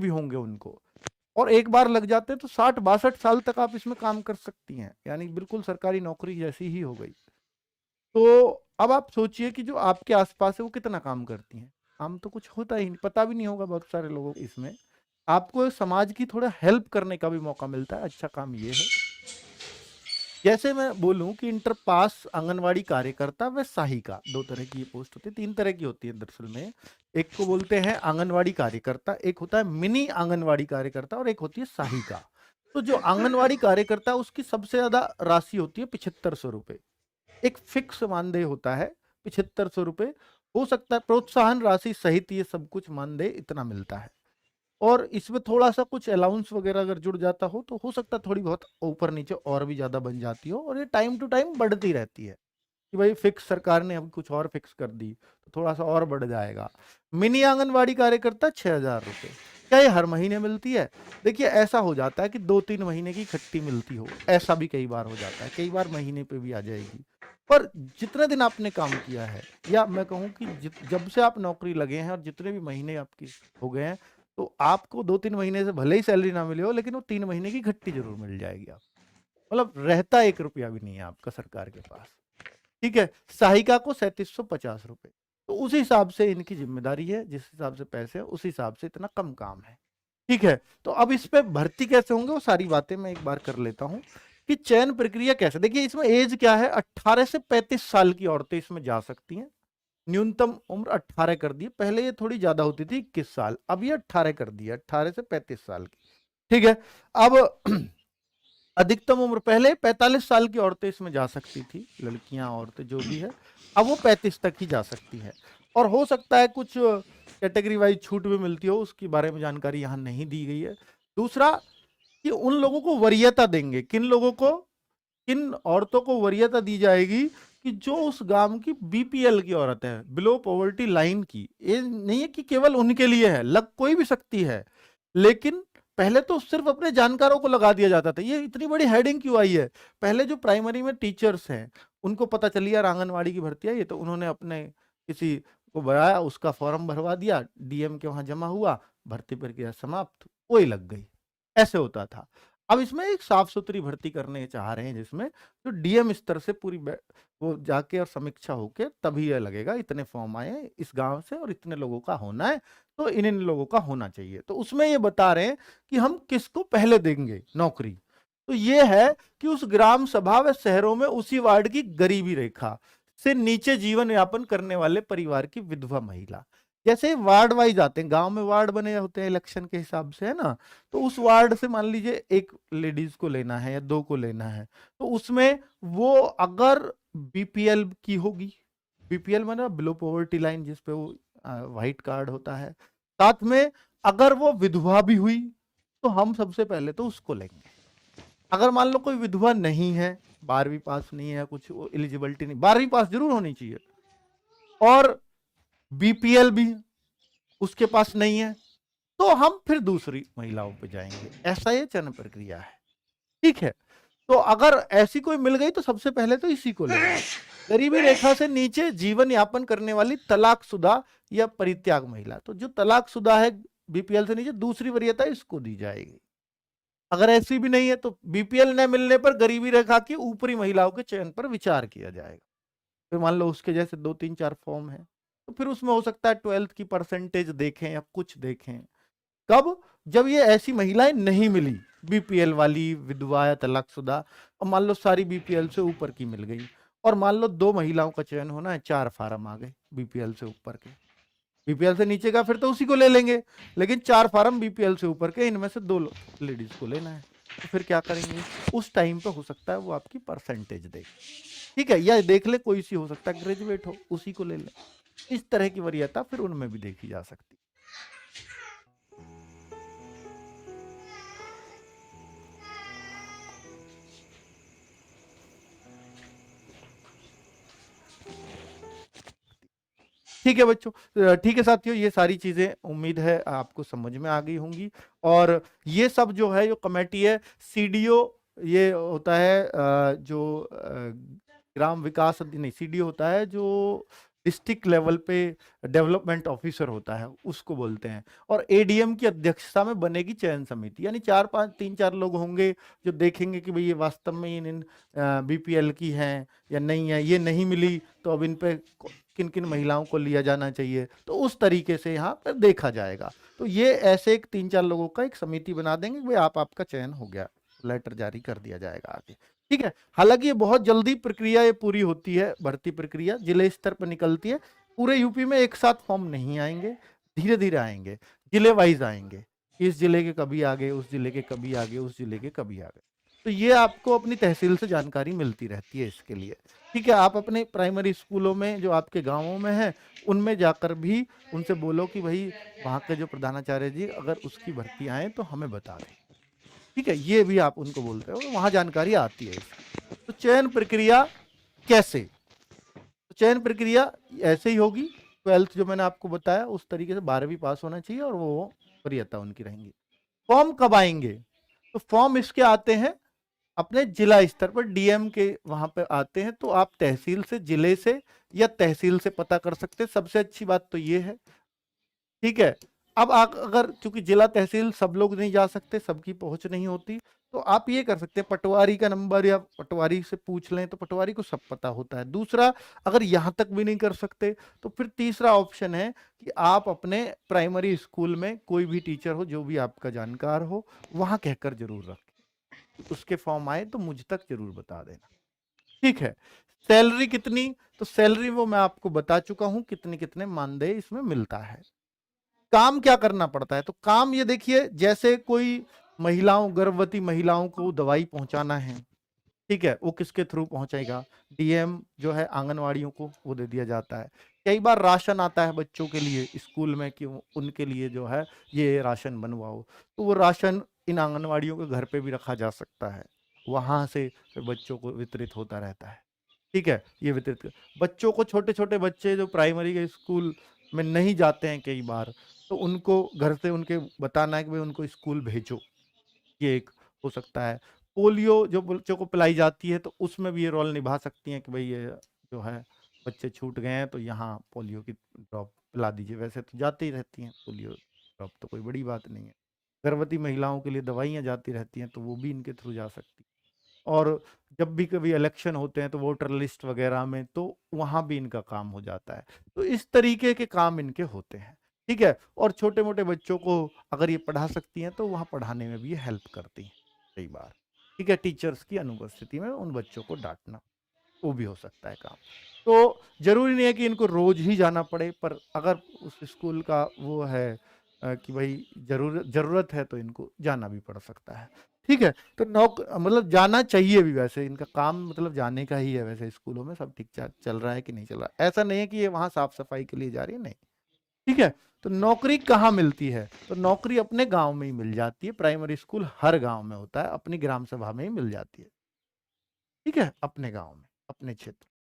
भी होंगे उनको, और एक बार लग जाते हैं तो 60-62 साल तक आप इसमें काम कर सकती हैं, यानी बिल्कुल सरकारी नौकरी जैसी ही हो गई। तो अब आप सोचिए कि जो आपके आसपास है वो कितना काम करती हैं। काम तो कुछ होता ही नहीं, पता भी नहीं होगा बहुत सारे लोगों को इसमें। आपको समाज की थोड़ा हेल्प करने का भी मौका मिलता है, अच्छा काम ये है। जैसे मैं बोलूं कि इंटर पास आंगनवाड़ी कार्यकर्ता व सहायिका, दो तरह की ये पोस्ट होती है, तीन तरह की होती है दरअसल में। एक को बोलते हैं आंगनवाड़ी कार्यकर्ता, एक होता है मिनी आंगनवाड़ी कार्यकर्ता, और एक होती है सहायिका। तो जो आंगनवाड़ी कार्यकर्ता उसकी सबसे ज्यादा राशि होती है 7500 रुपए, एक फिक्स मानदेय होता है 7500 रुपए। हो सकता है प्रोत्साहन राशि सहित ये सब कुछ मानदेय इतना मिलता है, और इसमें थोड़ा सा कुछ अलाउंस वगैरह अगर जुड़ जाता हो तो हो सकता है थोड़ी बहुत ऊपर नीचे और भी ज्यादा बन जाती हो, और ये टाइम टू टाइम बढ़ती रहती है कि भाई फिक्स सरकार ने अब कुछ और फिक्स कर दी तो थोड़ा सा और बढ़ जाएगा। मिनी आंगनवाड़ी कार्यकर्ता 6000 रुपये। क्या ये हर महीने मिलती है? देखिए ऐसा हो जाता है कि 2-3 महीने की इकट्ठी मिलती हो, ऐसा भी कई बार हो जाता है, कई बार महीने पे भी आ जाएगी। पर जितने दिन आपने काम किया है, या मैं कहूँ कि जब से आप नौकरी लगे हैं और जितने भी महीने आपकी हो गए हैं, तो आपको 2-3 महीने से भले ही सैलरी ना मिले हो, लेकिन वो 3 महीने की इकट्ठी जरूर मिल जाएगी आप, मतलब रहता 1 रुपया भी नहीं है आपका सरकार के पास। ठीक है। सहायिका को 3750 रुपए। तो उस हिसाब से इनकी जिम्मेदारी है, जिस हिसाब से पैसे है उस हिसाब से इतना कम काम है। ठीक है। तो अब इस पे भर्ती कैसे होंगे वो सारी बातें मैं एक बार कर लेता हूं कि चयन प्रक्रिया कैसे। देखिए इसमें एज क्या है, 18 से 35 साल की औरतें इसमें जा सकती हैं। न्यूनतम उम्र 18 कर दी, पहले ये थोड़ी ज्यादा होती थी 21 साल, अब ये 18 कर दी है, 18 से 35 साल की। ठीक है। अब अधिकतम उम्र पहले 45 साल की औरतें इसमें जा सकती थी, लड़कियां औरतें जो भी है, अब वो 35 तक ही जा सकती है। और हो सकता है कुछ कैटेगरी वाइज छूट भी मिलती हो, उसके बारे में जानकारी यहाँ नहीं दी गई है। दूसरा कि उन लोगों को वरीयता देंगे, किन लोगों को, किन औरतों को वरीयता दी जाएगी कि जो उस गांव की बीपीएल की औरत है, बिलो पॉवर्टी लाइन की। ये नहीं है कि केवल उनके लिए है, लग कोई भी सकती है, लेकिन पहले तो सिर्फ अपने जानकारों को लगा दिया जाता था। ये इतनी बड़ी हेडिंग क्यों आई है? पहले जो प्राइमरी में टीचर्स हैं उनको पता चली यार आंगनवाड़ी की भर्ती आई है, तो उन्होंने अपने किसी को बुलाया, उसका फॉर्म भरवा दिया, डीएम के वहां जमा हुआ, भर्ती प्रक्रिया समाप्त, वही लग गई। ऐसे होता था। अब इसमें एक साफ सुथरी भर्ती करने चाह रहे हैं, जिसमें जो डीएम स्तर से पूरी वो जाके और समीक्षा होके तभी ये लगेगा इतने फॉर्म आए हैं इस गांव से और इतने लोगों का होना है, तो इन लोगों का होना चाहिए। तो उसमें ये बता रहे हैं कि हम किसको पहले देंगे नौकरी। तो ये है कि उस ग्राम सभा व शहरों में उसी वार्ड की गरीबी रेखा से नीचे जीवन यापन करने वाले परिवार की विधवा महिला। जैसे वार्ड वाइज आते हैं, गांव में वार्ड बने होते हैं इलेक्शन के हिसाब से, है ना। तो उस वार्ड से मान लीजिए एक लेडीज को लेना है या दो को लेना है, तो उसमें वो अगर बीपीएल की होगी, बीपीएल माना बिलो पॉवर्टी लाइन, जिसपे वो व्हाइट कार्ड होता है, साथ में अगर वो विधवा भी हुई तो हम सबसे पहले तो उसको लेंगे। अगर मान लो कोई विधवा नहीं है, 12वीं पास नहीं है, कुछ एलिजिबिलिटी नहीं, 12वीं पास जरूर होनी चाहिए, और बीपीएल भी उसके पास नहीं है, तो हम फिर दूसरी महिलाओं पे जाएंगे। ऐसा ये चयन प्रक्रिया है। ठीक है। तो अगर ऐसी कोई मिल गई तो सबसे पहले तो इसी को लेंगे। गरीबी रेखा से नीचे जीवन यापन करने वाली तलाकशुदा या परित्याग महिला, तो जो तलाकशुदा है बीपीएल से नीचे, दूसरी वरीयता इसको दी जाएगी। अगर ऐसी भी नहीं है तो बीपीएल न मिलने पर गरीबी रेखा की ऊपरी महिलाओं के चयन पर विचार किया जाएगा। फिर मान लो उसके जैसे 2-3-4 फॉर्म है, तो फिर उसमें हो सकता है 12th की परसेंटेज देखें या कुछ देखें। कब? जब ये ऐसी महिलाएं नहीं मिली, बीपीएल वाली, विधवा या तलाकशुदा, और मान लो सारी बीपीएल से ऊपर की मिल गई, और मान लो 2 महिलाओं का चयन होना है, 4 फार्म आ गए बीपीएल से ऊपर के। बीपीएल से नीचे का फिर तो उसी को ले लेंगे, लेकिन 4 फार्म बीपीएल से ऊपर के, इनमें से 2 लेडीज को लेना है। तो फिर क्या करेंगे? उस टाइम पे हो सकता है वो आपकी परसेंटेज दे, ठीक है, या देख ले कोई सी, हो सकता है ग्रेजुएट हो, उसी को ले ले। इस तरह की वरीयता फिर उनमें भी देखी जा सकती है। ठीक है बच्चों, ठीक है साथियों, ये सारी चीजें उम्मीद है आपको समझ में आ गई होंगी। और ये सब जो है, जो कमेटी है, सीडीओ ये होता है जो ग्राम विकास नहीं, सीडीओ होता है जो डिस्ट्रिक्ट लेवल पे डेवलपमेंट ऑफिसर होता है, उसको बोलते हैं। और एडीएम की अध्यक्षता में बनेगी चयन समिति, यानी 4-5 3-4 लोग होंगे जो देखेंगे कि भाई ये वास्तव में इन बीपीएल की हैं या नहीं है, ये नहीं मिली तो अब इन पे किन किन महिलाओं को लिया जाना चाहिए, तो उस तरीके से यहाँ पर देखा जाएगा। तो ये ऐसे एक 3-4 लोगों का एक समिति बना देंगे कि भाई आपका चयन हो गया, लेटर जारी कर दिया जाएगा आगे। ठीक है, हालांकि ये बहुत जल्दी प्रक्रिया ये पूरी होती है, भर्ती प्रक्रिया जिले स्तर पर निकलती है। पूरे यूपी में एक साथ फॉर्म नहीं आएंगे, धीरे धीरे आएंगे, जिले वाइज आएंगे। इस जिले के कभी आगे, उस जिले के कभी आगे, उस जिले के कभी आगे। तो ये आपको अपनी तहसील से जानकारी मिलती रहती है इसके लिए। ठीक है, आप अपने प्राइमरी स्कूलों में जो आपके गांवों में है उनमें जाकर भी उनसे बोलो कि भाई वहाँ के जो प्रधानाचार्य जी अगर उसकी भर्ती आए तो हमें बता दें। ठीक है, ये भी आप उनको बोलते हो, वहां जानकारी आती है इसकी। तो चयन प्रक्रिया कैसे? तो चयन प्रक्रिया ऐसे ही होगी, 12th जो मैंने आपको बताया उस तरीके से 12वीं पास होना चाहिए और वो वरीयता उनकी रहेंगी। फॉर्म कब आएंगे? तो फॉर्म इसके आते हैं अपने जिला स्तर पर, डीएम के वहां पे आते हैं। तो आप तहसील से, जिले से या तहसील से पता कर सकते हैं, सबसे अच्छी बात तो ये है। ठीक है, अब आप अगर, चूंकि जिला तहसील सब लोग नहीं जा सकते, सबकी पहुंच नहीं होती, तो आप ये कर सकते हैं पटवारी का नंबर या पटवारी से पूछ लें, तो पटवारी को सब पता होता है। दूसरा, अगर यहां तक भी नहीं कर सकते तो फिर तीसरा ऑप्शन है कि आप अपने प्राइमरी स्कूल में कोई भी टीचर हो, जो भी आपका जानकार हो, वहां कहकर जरूर रखें, उसके फॉर्म आए तो मुझ तक जरूर बता देना। ठीक है, सैलरी कितनी? तो सैलरी वो मैं आपको बता चुका हूं, कितने कितने मानदेय इसमें मिलता है। काम क्या करना पड़ता है? तो काम ये देखिए, जैसे कोई महिलाओं, गर्भवती महिलाओं को दवाई पहुंचाना है, ठीक है, वो किसके थ्रू पहुंचाएगा? डीएम जो है आंगनवाड़ियों को वो दे दिया जाता है। कई बार राशन आता है बच्चों के लिए स्कूल में कि उनके लिए जो है ये राशन बनवाओ, तो वो राशन इन आंगनवाड़ियों के घर पे भी रखा जा सकता है, वहां से फिर बच्चों को वितरित होता रहता है। ठीक है, ये वितरित बच्चों को, छोटे छोटे बच्चे जो प्राइमरी के स्कूल में नहीं जाते हैं कई बार, तो उनको घर से उनके बताना है कि भाई उनको स्कूल भेजो, ये एक हो सकता है। पोलियो जो बच्चों को पिलाई जाती है, तो उसमें भी ये रोल निभा सकती हैं कि भाई ये जो है बच्चे छूट गए हैं तो यहाँ पोलियो की ड्रॉप पिला दीजिए। वैसे तो जाती ही रहती हैं पोलियो ड्रॉप, तो कोई बड़ी बात नहीं है। गर्भवती महिलाओं के लिए दवाइयाँ जाती रहती हैं, तो वो भी इनके थ्रू जा सकती हैं। और जब भी कभी इलेक्शन होते हैं तो वोटर लिस्ट वगैरह में, तो वहाँ भी इनका काम हो जाता है। तो इस तरीके के काम इनके होते हैं। ठीक है, और छोटे मोटे बच्चों को अगर ये पढ़ा सकती हैं तो वहाँ पढ़ाने में भी ये हेल्प करती हैं कई बार। ठीक है, टीचर्स की अनुपस्थिति में उन बच्चों को डांटना, वो भी हो सकता है काम। तो जरूरी नहीं है कि इनको रोज ही जाना पड़े, पर अगर उस स्कूल का वो है कि भाई जरूरत है तो इनको जाना भी पड़ सकता है। ठीक है, तो मतलब जाना चाहिए भी, वैसे इनका काम मतलब जाने का ही है। वैसे स्कूलों में सब ठीक चल रहा है कि नहीं चल रहा है, ऐसा नहीं है कि ये वहां साफ सफाई के लिए जा रही है, नहीं। ठीक है, तो नौकरी कहाँ मिलती है? तो नौकरी अपने गांव में ही मिल जाती है। प्राइमरी स्कूल हर गांव में होता है, अपनी ग्राम सभा में ही मिल जाती है। ठीक है, अपने गांव में, अपने क्षेत्र।